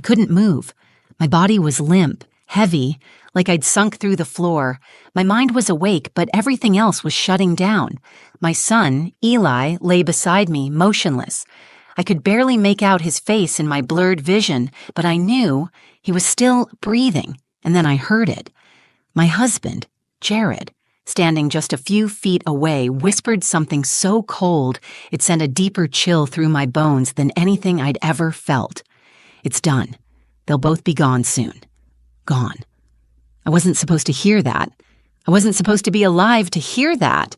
couldn't move. My body was limp, heavy, like I'd sunk through the floor. My mind was awake, but everything else was shutting down. My son, Eli, lay beside me, motionless. I could barely make out his face in my blurred vision, but I knew he was still breathing, and then I heard it. My husband, Jared, standing just a few feet away, whispered something so cold it sent a deeper chill through my bones than anything I'd ever felt. It's done. They'll both be gone soon. Gone. I wasn't supposed to hear that. I wasn't supposed to be alive to hear that.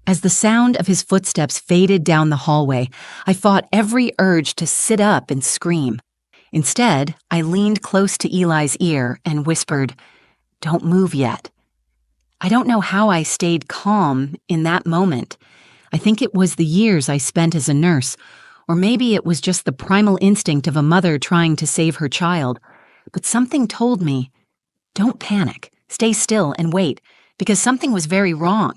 As the sound of his footsteps faded down the hallway, I fought every urge to sit up and scream. Instead, I leaned close to Eli's ear and whispered, "Don't move yet." I don't know how I stayed calm in that moment. I think it was the years I spent as a nurse, or maybe it was just the primal instinct of a mother trying to save her child. But something told me, don't panic, stay still and wait, because something was very wrong.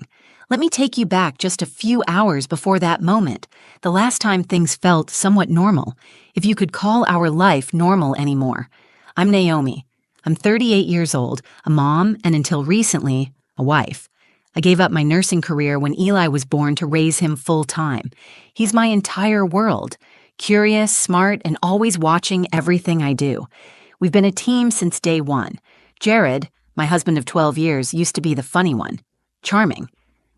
Let me take you back just a few hours before that moment, the last time things felt somewhat normal, if you could call our life normal anymore. I'm Naomi. I'm 38 years old, a mom, and until recently, a wife. I gave up my nursing career when Eli was born to raise him full-time. He's my entire world, curious, smart, and always watching everything I do. We've been a team since day one. Jared, my husband of 12 years, used to be the funny one, charming,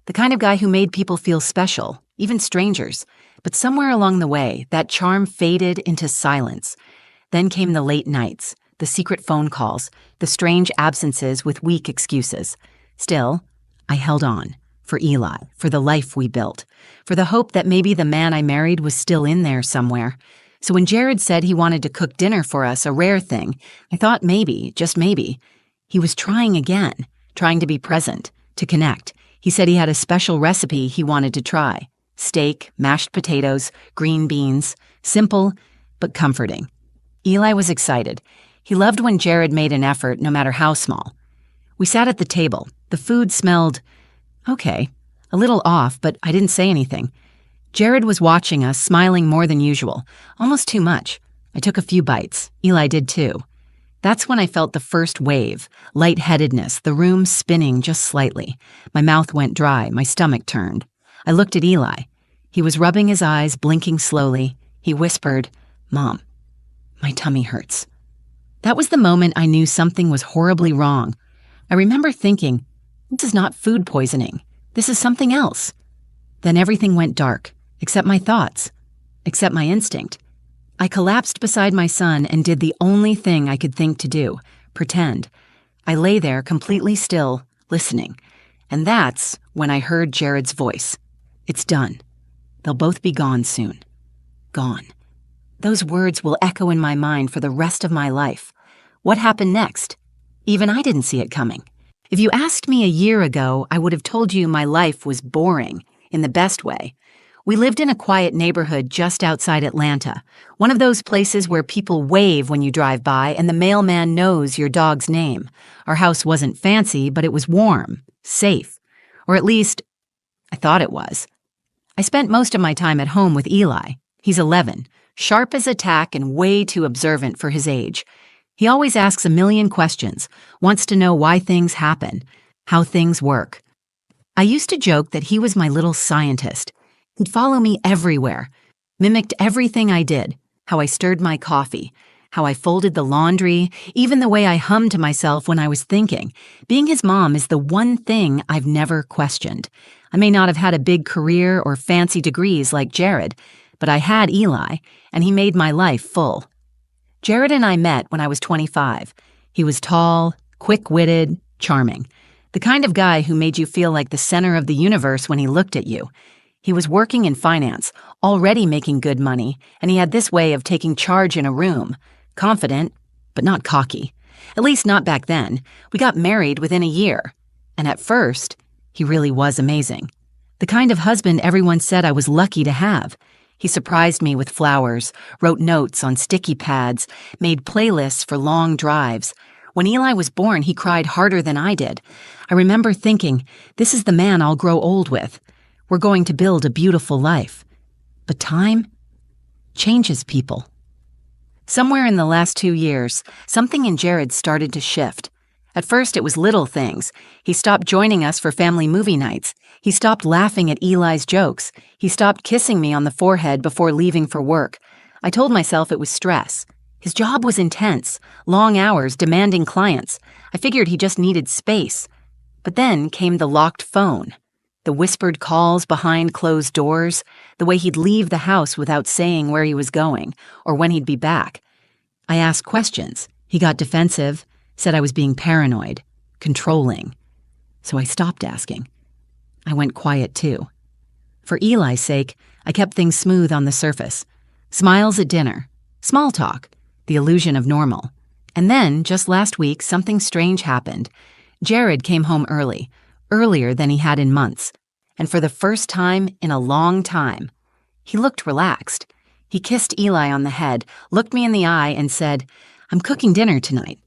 the kind of guy who made people feel special, even strangers. But somewhere along the way, that charm faded into silence. Then came the late nights, the secret phone calls, the strange absences with weak excuses. Still, I held on, for Eli, for the life we built, for the hope that maybe the man I married was still in there somewhere. So when Jared said he wanted to cook dinner for us, a rare thing, I thought maybe, just maybe, he was trying again, trying to be present, to connect. He said he had a special recipe he wanted to try. Steak, mashed potatoes, green beans, simple but comforting. Eli was excited. He loved when Jared made an effort, no matter how small. We sat at the table. The food smelled, okay, a little off, but I didn't say anything. Jared was watching us, smiling more than usual, almost too much. I took a few bites. Eli did too. That's when I felt the first wave, lightheadedness, the room spinning just slightly. My mouth went dry, my stomach turned. I looked at Eli. He was rubbing his eyes, blinking slowly. He whispered, "Mom, my tummy hurts." That was the moment I knew something was horribly wrong. I remember thinking, this is not food poisoning. This is something else. Then everything went dark, except my thoughts, except my instinct. I collapsed beside my son and did the only thing I could think to do, pretend. I lay there completely still, listening. And that's when I heard Jared's voice. It's done. They'll both be gone soon. Gone. Those words will echo in my mind for the rest of my life. What happened next? Even I didn't see it coming. If you asked me a year ago, I would have told you my life was boring, in the best way. We lived in a quiet neighborhood just outside Atlanta, one of those places where people wave when you drive by and the mailman knows your dog's name. Our house wasn't fancy, but it was warm, safe. Or at least, I thought it was. I spent most of my time at home with Eli. He's 11, sharp as a tack and way too observant for his age. He always asks a million questions, wants to know why things happen, how things work. I used to joke that he was my little scientist. He'd follow me everywhere, mimicked everything I did, how I stirred my coffee, how I folded the laundry, even the way I hummed to myself when I was thinking. Being his mom is the one thing I've never questioned. I may not have had a big career or fancy degrees like Jared, but I had Eli, and he made my life full. Jared and I met when I was 25. He was tall, quick-witted, charming. The kind of guy who made you feel like the center of the universe when he looked at you. He was working in finance, already making good money, and he had this way of taking charge in a room. Confident, but not cocky. At least not back then. We got married within a year. And at first, he really was amazing. The kind of husband everyone said I was lucky to have. He surprised me with flowers, wrote notes on sticky pads, made playlists for long drives. When Eli was born, he cried harder than I did. I remember thinking, this is the man I'll grow old with. We're going to build a beautiful life. But time changes people. Somewhere in the last 2 years, something in Jared started to shift. At first, it was little things. He stopped joining us for family movie nights. He stopped laughing at Eli's jokes. He stopped kissing me on the forehead before leaving for work. I told myself it was stress. His job was intense, long hours, demanding clients. I figured he just needed space. But then came the locked phone, the whispered calls behind closed doors, the way he'd leave the house without saying where he was going or when he'd be back. I asked questions. He got defensive, said I was being paranoid, controlling. So I stopped asking. I went quiet too. For Eli's sake, I kept things smooth on the surface. Smiles at dinner, small talk, the illusion of normal. And then, just last week, something strange happened. Jared came home early, earlier than he had in months, and for the first time in a long time. He looked relaxed. He kissed Eli on the head, looked me in the eye, and said, "I'm cooking dinner tonight."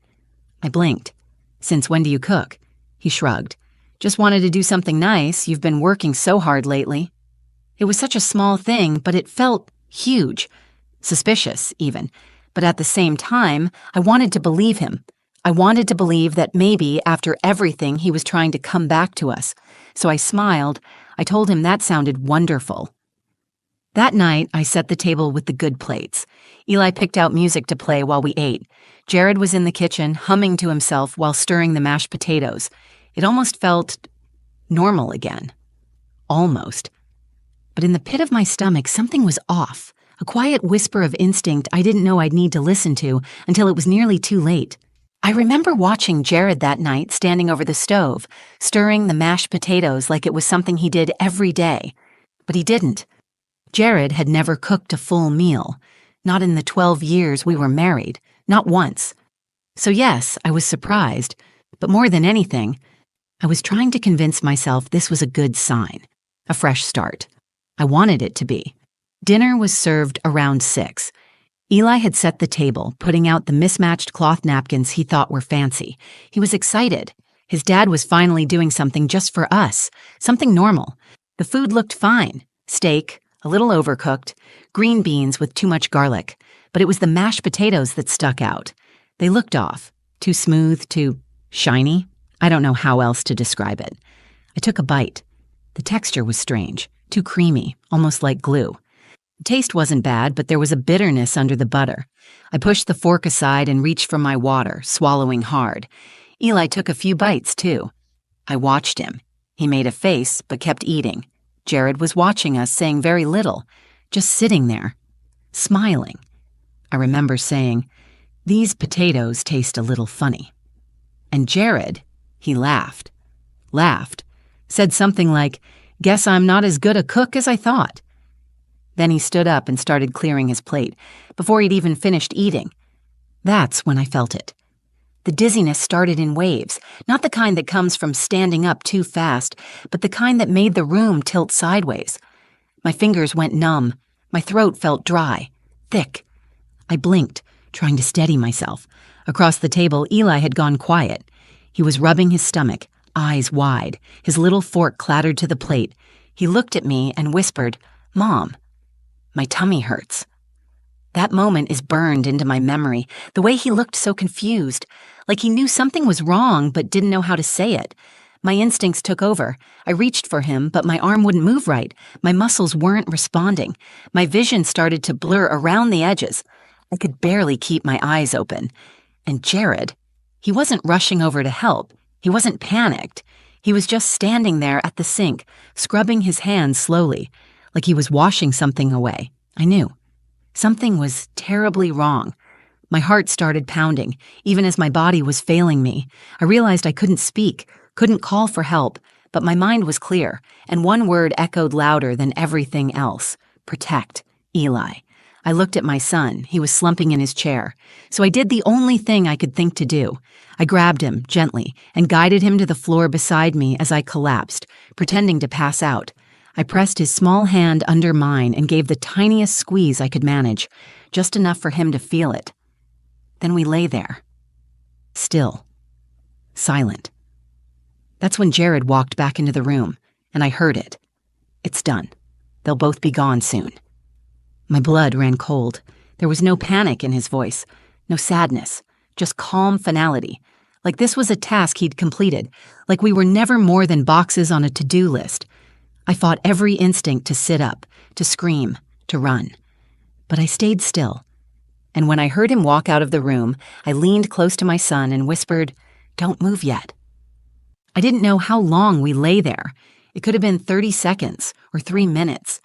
I blinked. "Since when do you cook?" He shrugged. "Just wanted to do something nice. You've been working so hard lately." It was such a small thing, but it felt huge. Suspicious, even. But at the same time, I wanted to believe him. I wanted to believe that maybe, after everything, he was trying to come back to us. So I smiled. I told him that sounded wonderful. That night, I set the table with the good plates. Eli picked out music to play while we ate. Jared was in the kitchen, humming to himself while stirring the mashed potatoes. It almost felt normal again. Almost. But in the pit of my stomach, something was off. A quiet whisper of instinct I didn't know I'd need to listen to until it was nearly too late. I remember watching Jared that night standing over the stove, stirring the mashed potatoes like it was something he did every day. But he didn't. Jared had never cooked a full meal. Not in the 12 years we were married. Not once. So yes, I was surprised. But more than anything, I was trying to convince myself this was a good sign. A fresh start. I wanted it to be. Dinner was served around 6. Eli had set the table, putting out the mismatched cloth napkins he thought were fancy. He was excited. His dad was finally doing something just for us, something normal. The food looked fine. Steak, a little overcooked, green beans with too much garlic. But it was the mashed potatoes that stuck out. They looked off. Too smooth, too shiny. I don't know how else to describe it. I took a bite. The texture was strange, too creamy, almost like glue. The taste wasn't bad, but there was a bitterness under the butter. I pushed the fork aside and reached for my water, swallowing hard. Eli took a few bites, too. I watched him. He made a face, but kept eating. Jared was watching us, saying very little, just sitting there, smiling. I remember saying, "These potatoes taste a little funny." And Jared, he laughed, said something like, "Guess I'm not as good a cook as I thought." Then he stood up and started clearing his plate, before he'd even finished eating. That's when I felt it. The dizziness started in waves, not the kind that comes from standing up too fast, but the kind that made the room tilt sideways. My fingers went numb. My throat felt dry, thick. I blinked, trying to steady myself. Across the table, Eli had gone quiet. He was rubbing his stomach, eyes wide. His little fork clattered to the plate. He looked at me and whispered, "Mom, my tummy hurts." That moment is burned into my memory, the way he looked so confused, like he knew something was wrong but didn't know how to say it. My instincts took over. I reached for him, but my arm wouldn't move right. My muscles weren't responding. My vision started to blur around the edges. I could barely keep my eyes open. And Jared, he wasn't rushing over to help. He wasn't panicked. He was just standing there at the sink, scrubbing his hands slowly, like he was washing something away. I knew. Something was terribly wrong. My heart started pounding, even as my body was failing me. I realized I couldn't speak, couldn't call for help, but my mind was clear, and one word echoed louder than everything else. Protect Eli. I looked at my son. He was slumping in his chair. So I did the only thing I could think to do. I grabbed him, gently, and guided him to the floor beside me as I collapsed, pretending to pass out. I pressed his small hand under mine and gave the tiniest squeeze I could manage, just enough for him to feel it. Then we lay there. Still. Silent. That's when Jared walked back into the room, and I heard it. It's done. They'll both be gone soon. My blood ran cold. There was no panic in his voice, no sadness, just calm finality, like this was a task he'd completed, like we were never more than boxes on a to-do list. I fought every instinct to sit up, to scream, to run. But I stayed still. And when I heard him walk out of the room, I leaned close to my son and whispered, "Don't move yet." I didn't know how long we lay there. It could have been 30 seconds or 3 minutes.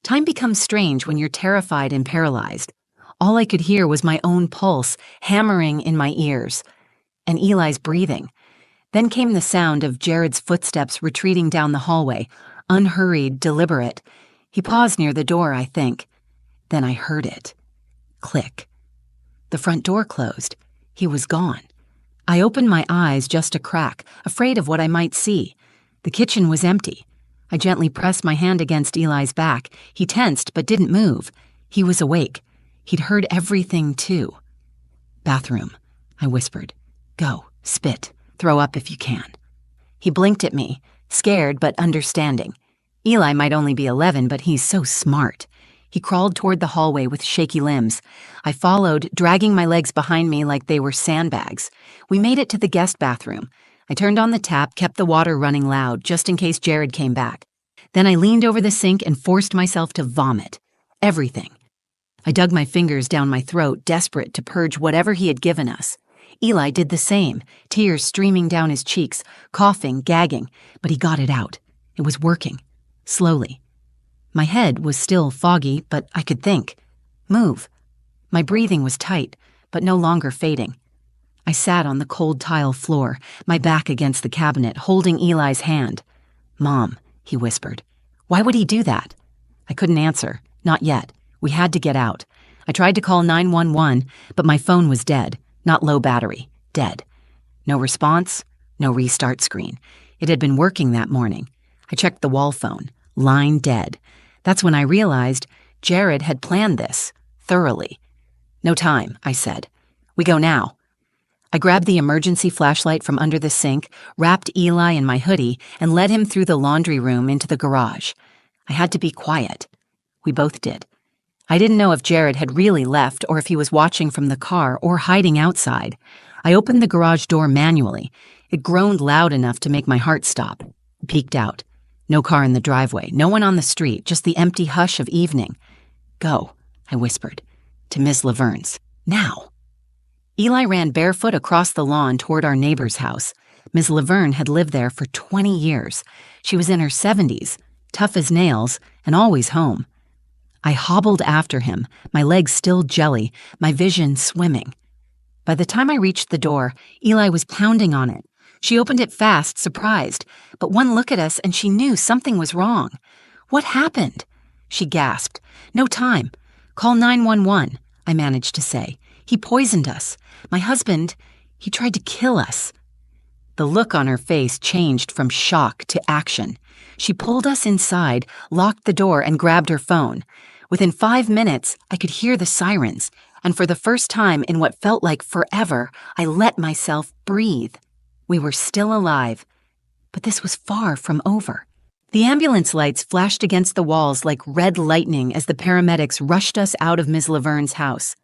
Time becomes strange when you're terrified and paralyzed. All I could hear was my own pulse hammering in my ears, and Eli's breathing. Then came the sound of Jared's footsteps retreating down the hallway, unhurried, deliberate. He paused near the door, I think. Then I heard it. Click. The front door closed. He was gone. I opened my eyes just a crack, afraid of what I might see. The kitchen was empty. I gently pressed my hand against Eli's back. He tensed but didn't move. He was awake. He'd heard everything, too. "Bathroom," I whispered. "Go, spit, throw up if you can." He blinked at me, scared but understanding. Eli might only be 11, but he's so smart. He crawled toward the hallway with shaky limbs. I followed, dragging my legs behind me like they were sandbags. We made it to the guest bathroom. I turned on the tap, kept the water running loud, just in case Jared came back. Then I leaned over the sink and forced myself to vomit. Everything. I dug my fingers down my throat, desperate to purge whatever he had given us. Eli did the same, tears streaming down his cheeks, coughing, gagging, but he got it out. It was working. Slowly. My head was still foggy, but I could think. Move. My breathing was tight, but no longer fading. I sat on the cold tile floor, my back against the cabinet, holding Eli's hand. "Mom," he whispered. "Why would he do that?" I couldn't answer. Not yet. We had to get out. I tried to call 911, but my phone was dead. Not low battery. Dead. No response. No restart screen. It had been working that morning. I checked the wall phone. Line dead. That's when I realized Jared had planned this. Thoroughly. "No time," I said. "We go now." I grabbed the emergency flashlight from under the sink, wrapped Eli in my hoodie, and led him through the laundry room into the garage. I had to be quiet. We both did. I didn't know if Jared had really left or if he was watching from the car or hiding outside. I opened the garage door manually. It groaned loud enough to make my heart stop. I peeked out. No car in the driveway, no one on the street, just the empty hush of evening. "Go," I whispered, "to Miss Laverne's. Now." Eli ran barefoot across the lawn toward our neighbor's house. Miss Laverne had lived there for 20 years. She was in her 70s, tough as nails, and always home. I hobbled after him, my legs still jelly, my vision swimming. By the time I reached the door, Eli was pounding on it. She opened it fast, surprised, but one look at us and she knew something was wrong. "What happened?" She gasped. "No time. Call 911, I managed to say. "He poisoned us. My husband, he tried to kill us." The look on her face changed from shock to action. She pulled us inside, locked the door, and grabbed her phone. Within 5 minutes, I could hear the sirens, and for the first time in what felt like forever, I let myself breathe. We were still alive, but this was far from over. The ambulance lights flashed against the walls like red lightning as the paramedics rushed us out of Ms. Laverne's house.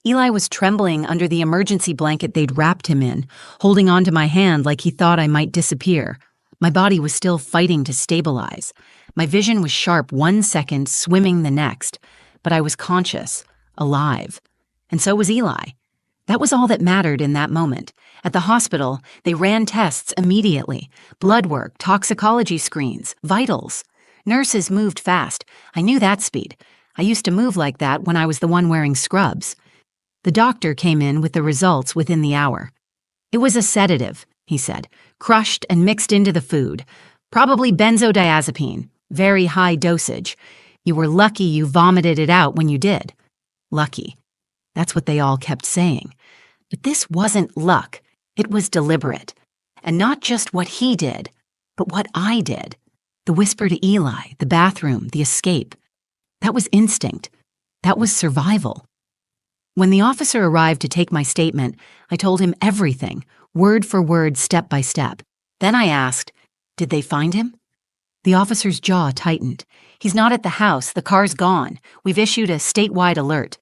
Eli was trembling under the emergency blanket they'd wrapped him in, holding onto my hand like he thought I might disappear. My body was still fighting to stabilize. My vision was sharp 1 second, swimming the next, but I was conscious, alive. And so was Eli. That was all that mattered in that moment. At the hospital, they ran tests immediately. Blood work, toxicology screens, vitals. Nurses moved fast. I knew that speed. I used to move like that when I was the one wearing scrubs. The doctor came in with the results within the hour. "It was a sedative," he said, "crushed and mixed into the food. Probably benzodiazepine. Very high dosage. You were lucky you vomited it out when you did." Lucky. That's what they all kept saying. But this wasn't luck. It was deliberate. And not just what he did, but what I did. The whisper to Eli, the bathroom, the escape. That was instinct. That was survival. When the officer arrived to take my statement, I told him everything, word for word, step by step. Then I asked, "Did they find him?" The officer's jaw tightened. "He's not at the house. The car's gone. We've issued a statewide alert."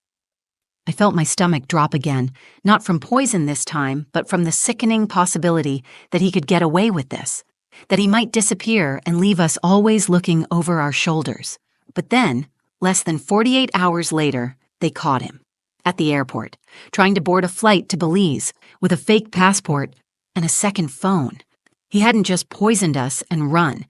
I felt my stomach drop again, not from poison this time, but from the sickening possibility that he could get away with this, that he might disappear and leave us always looking over our shoulders. But then, less than 48 hours later, they caught him. At the airport, trying to board a flight to Belize with a fake passport and a second phone. He hadn't just poisoned us and run.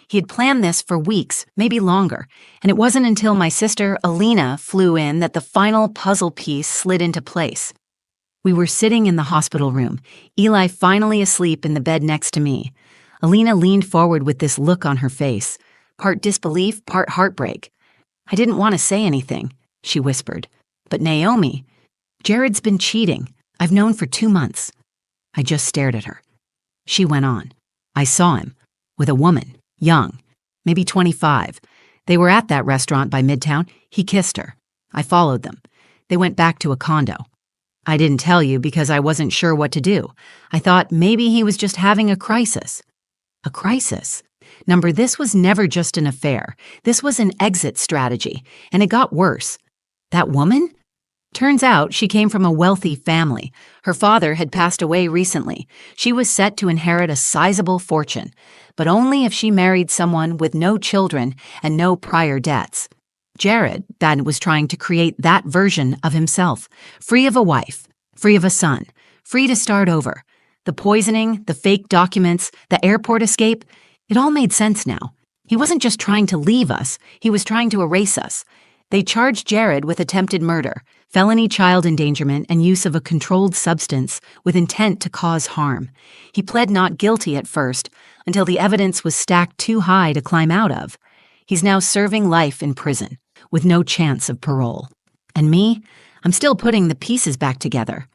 He had planned this for weeks, maybe longer, and it wasn't until my sister Alina flew in that the final puzzle piece slid into place. We were sitting in the hospital room, Eli finally asleep in the bed next to me. Alina leaned forward with this look on her face, part disbelief, part heartbreak. "I didn't want to say anything," she whispered. "But Naomi, Jared's been cheating. I've known for 2 months." I just stared at her. She went on. "I saw him, with a woman, young, maybe 25. They were at that restaurant by Midtown. He kissed her. I followed them. They went back to a condo. I didn't tell you because I wasn't sure what to do. I thought maybe he was just having a crisis." A crisis? Number, this was never just an affair. This was an exit strategy, and it got worse. That woman? Turns out she came from a wealthy family. Her father had passed away recently. She was set to inherit a sizable fortune, but only if she married someone with no children and no prior debts. Jared then was trying to create that version of himself, free of a wife, free of a son, free to start over. The poisoning, the fake documents, the airport escape, it all made sense now. He wasn't just trying to leave us, he was trying to erase us. They charged Jared with attempted murder, felony child endangerment, and use of a controlled substance with intent to cause harm. He pled not guilty at first, until the evidence was stacked too high to climb out of. He's now serving life in prison, with no chance of parole. And me? I'm still putting the pieces back together.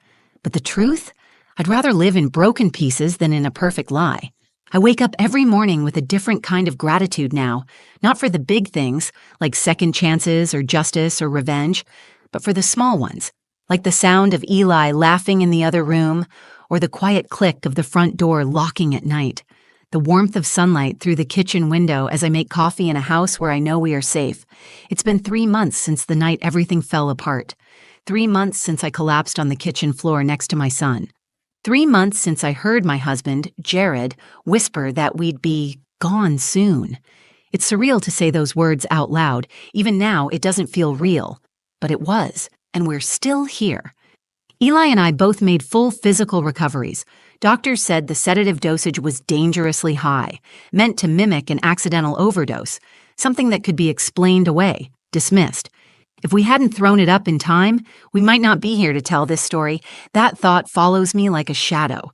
But the truth? I'd rather live in broken pieces than in a perfect lie. I wake up every morning with a different kind of gratitude now, not for the big things, like second chances or justice or revenge, but for the small ones, like the sound of Eli laughing in the other room, or the quiet click of the front door locking at night, the warmth of sunlight through the kitchen window as I make coffee in a house where I know we are safe. It's been 3 months since the night everything fell apart. 3 months since I collapsed on the kitchen floor next to my son. 3 months since I heard my husband, Jared, whisper that we'd be gone soon. It's surreal to say those words out loud. Even now, it doesn't feel real. But it was, and we're still here. Eli and I both made full physical recoveries. Doctors said the sedative dosage was dangerously high, meant to mimic an accidental overdose, something that could be explained away, dismissed. If we hadn't thrown it up in time, we might not be here to tell this story. That thought follows me like a shadow.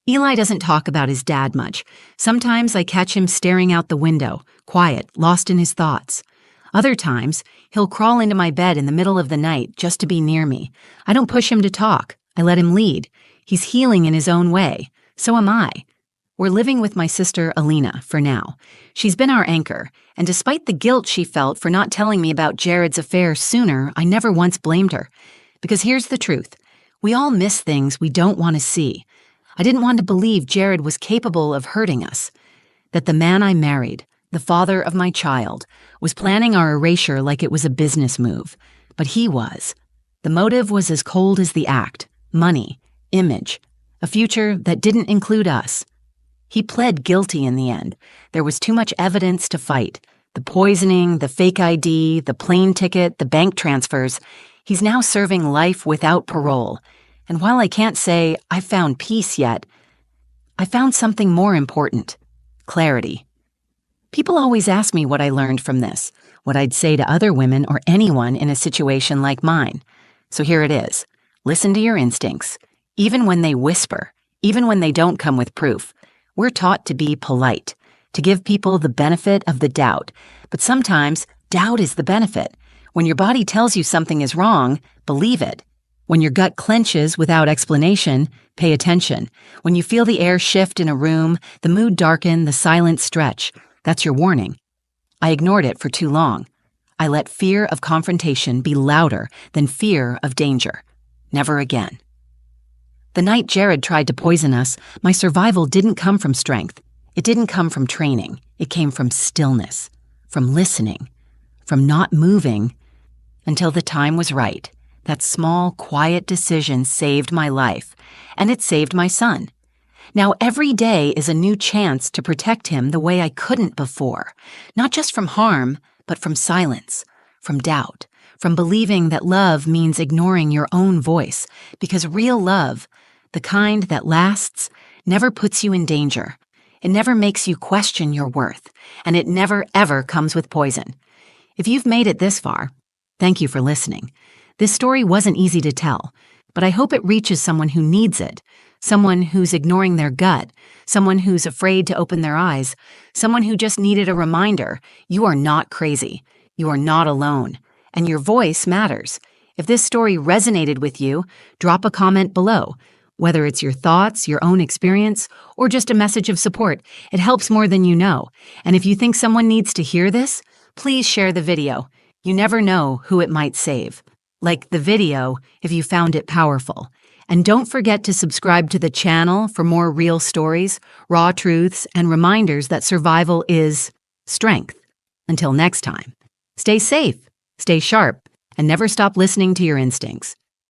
Eli doesn't talk about his dad much. Sometimes I catch him staring out the window, quiet, lost in his thoughts. Other times, he'll crawl into my bed in the middle of the night just to be near me. I don't push him to talk. I let him lead. He's healing in his own way. So am I. We're living with my sister Alina for now. She's been our anchor, and despite the guilt she felt for not telling me about Jared's affair sooner, I never once blamed her. Because here's the truth. We all miss things we don't want to see. I didn't want to believe Jared was capable of hurting us. That the man I married, the father of my child, was planning our erasure like it was a business move. But he was. The motive was as cold as the act. Money, image, a future that didn't include us. He pled guilty in the end. There was too much evidence to fight. The poisoning, the fake ID, the plane ticket, the bank transfers. He's now serving life without parole. And while I can't say I found peace yet, I found something more important. Clarity. People always ask me what I learned from this, what I'd say to other women or anyone in a situation like mine. So here it is. Listen to your instincts, even when they whisper, even when they don't come with proof. We're taught to be polite, to give people the benefit of the doubt. But sometimes, doubt is the benefit. When your body tells you something is wrong, believe it. When your gut clenches without explanation, pay attention. When you feel the air shift in a room, the mood darken, the silence stretch, that's your warning. I ignored it for too long. I let fear of confrontation be louder than fear of danger. Never again. The night Jared tried to poison us, my survival didn't come from strength. It didn't come from training. It came from stillness, from listening, from not moving until the time was right. That small, quiet decision saved my life, and it saved my son. Now every day is a new chance to protect him the way I couldn't before, not just from harm, but from silence, from doubt, from believing that love means ignoring your own voice, because real love, the kind that lasts, never puts you in danger. It never makes you question your worth, and it never ever comes with poison. If you've made it this far, thank you for listening. This story wasn't easy to tell, but I hope it reaches someone who needs it, someone who's ignoring their gut, someone who's afraid to open their eyes, someone who just needed a reminder, you are not crazy, you are not alone, and your voice matters. If this story resonated with you, drop a comment below. Whether it's your thoughts, your own experience, or just a message of support, it helps more than you know. And if you think someone needs to hear this, please share the video. You never know who it might save. Like the video if you found it powerful. And don't forget to subscribe to the channel for more real stories, raw truths, and reminders that survival is strength. Until next time, stay safe, stay sharp, and never stop listening to your instincts.